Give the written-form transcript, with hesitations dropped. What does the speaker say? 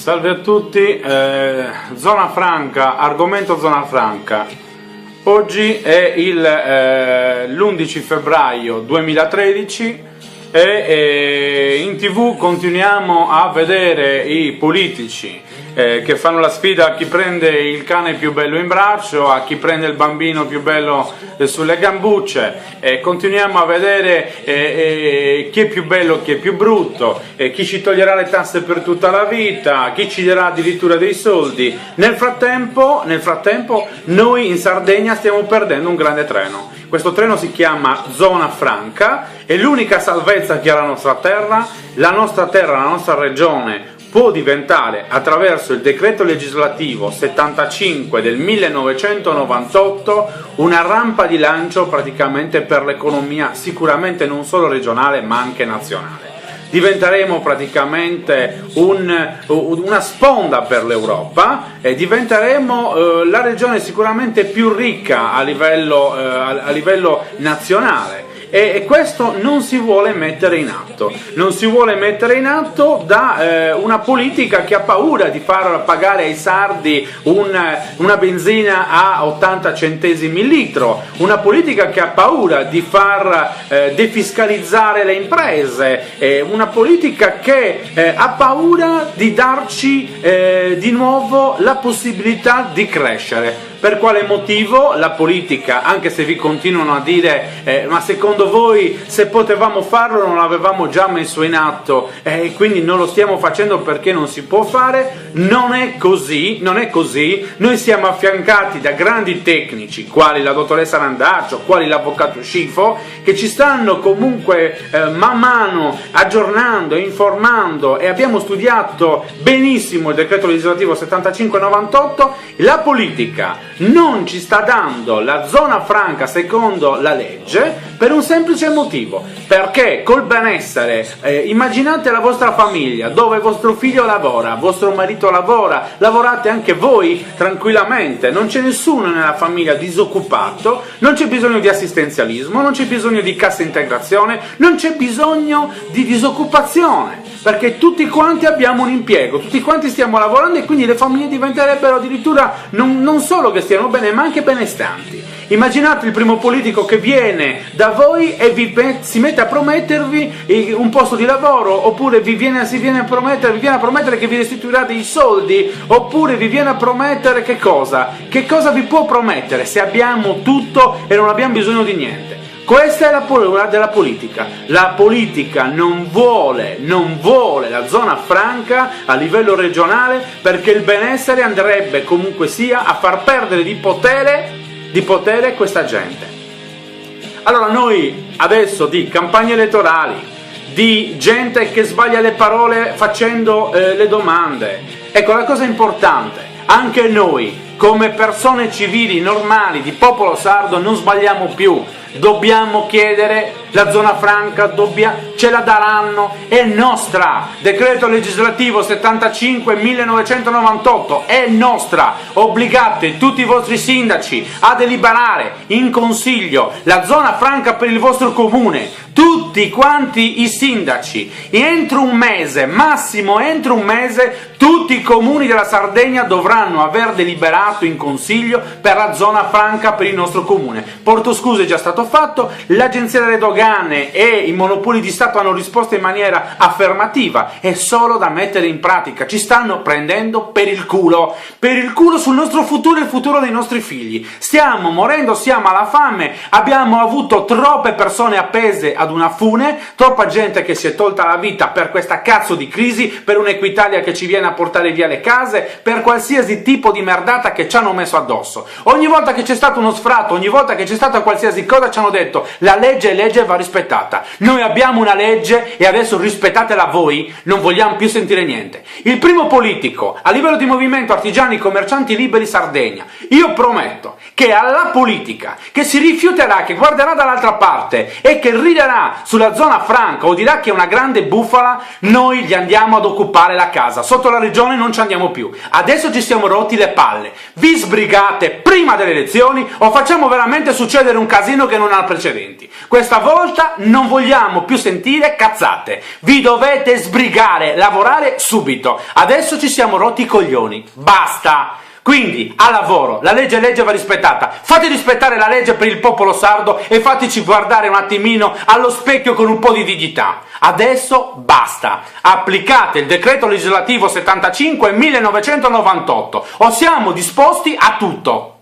Salve a tutti, Zona Franca, argomento Zona Franca. Oggi è l'11 febbraio 2013 e in TV continuiamo a vedere i politici che fanno la sfida a chi prende il cane più bello in braccio, a chi prende il bambino più bello sulle gambucce, continuiamo a vedere chi è più bello, chi è più brutto, chi ci toglierà le tasse per tutta la vita, chi ci darà addirittura dei soldi. Nel frattempo noi in Sardegna stiamo perdendo un grande treno. Questo treno si chiama Zona Franca, è l'unica salvezza che ha la nostra terra, la nostra regione può diventare, attraverso il decreto legislativo 75 del 1998, una rampa di lancio praticamente per l'economia, sicuramente non solo regionale ma anche nazionale. Diventeremo praticamente una sponda per l'Europa e diventeremo la regione sicuramente più ricca a livello nazionale. E questo non si vuole mettere in atto, da una politica che ha paura di far pagare ai sardi una benzina a 80 centesimi il litro, una politica che ha paura di far defiscalizzare le imprese, una politica che ha paura di darci di nuovo la possibilità di crescere. Per quale motivo la politica, anche se vi continuano a dire ma secondo voi se potevamo farlo non l'avevamo già messo in atto e quindi non lo stiamo facendo perché non si può fare? Non è così, noi siamo affiancati da grandi tecnici quali la dottoressa Randaccio, quali l'avvocato Scifo, che ci stanno comunque man mano aggiornando, informando, e abbiamo studiato benissimo il decreto legislativo 75-98. La politica non ci sta dando la zona franca secondo la legge per un semplice motivo, perché col benessere, immaginate la vostra famiglia dove vostro figlio lavora, vostro marito lavora, lavorate anche voi tranquillamente, non c'è nessuno nella famiglia disoccupato, non c'è bisogno di assistenzialismo, non c'è bisogno di cassa integrazione, non c'è bisogno di disoccupazione, perché tutti quanti abbiamo un impiego, tutti quanti stiamo lavorando e quindi le famiglie diventerebbero addirittura non solo che stiano bene ma anche benestanti. Immaginate il primo politico che viene da voi e si mette a promettervi un posto di lavoro, oppure vi viene a promettere che vi restituirà dei soldi, oppure vi viene a promettere che cosa? Che cosa vi può promettere se abbiamo tutto e non abbiamo bisogno di niente? Questa è la paura della politica. La politica non vuole la zona franca a livello regionale perché il benessere andrebbe comunque sia a far perdere di potere questa gente. Allora noi adesso di campagne elettorali, di gente che sbaglia le parole facendo le domande, ecco la cosa importante, anche noi come persone civili normali di popolo sardo non sbagliamo più. Dobbiamo chiedere la zona franca, ce la daranno, è nostra. Decreto legislativo 75-1998 è nostra. Obbligate tutti i vostri sindaci a deliberare in consiglio la zona franca per il vostro comune. Tutti quanti i sindaci, entro un mese, massimo entro un mese, tutti i comuni della Sardegna dovranno aver deliberato in consiglio per la zona franca per il nostro comune. Porto Scuse è già stato fatto, l'Agenzia delle Dogane e i monopoli di Stato hanno risposto in maniera affermativa, è solo da mettere in pratica. Ci stanno prendendo per il culo sul nostro futuro e il futuro dei nostri figli. Stiamo morendo, siamo alla fame, abbiamo avuto troppe persone appese ad una fune, troppa gente che si è tolta la vita per questa cazzo di crisi, per un'Equitalia che ci viene a portare via le case, per qualsiasi tipo di merdata che ci hanno messo addosso. Ogni volta che c'è stato uno sfratto, ogni volta che c'è stata qualsiasi cosa ci hanno detto la legge è legge e va rispettata. Noi abbiamo una legge e adesso rispettatela voi, non vogliamo più sentire niente. Il primo politico a livello di movimento artigiani commercianti liberi Sardegna, io prometto che alla politica che si rifiuterà, che guarderà dall'altra parte e che riderà sulla zona franca o dirà che è una grande bufala, noi gli andiamo ad occupare la casa. Sotto la regione non ci andiamo più. Adesso ci siamo rotti le palle. Vi sbrigate prima delle elezioni o facciamo veramente succedere un casino che non ha precedenti. Questa volta volta non vogliamo più sentire cazzate. Vi dovete sbrigare, lavorare subito. Adesso ci siamo rotti i coglioni. Basta! Quindi, al lavoro, la legge va rispettata. Fate rispettare la legge per il popolo sardo e fateci guardare un attimino allo specchio con un po' di dignità. Adesso basta. Applicate il decreto legislativo 75 1998 o siamo disposti a tutto.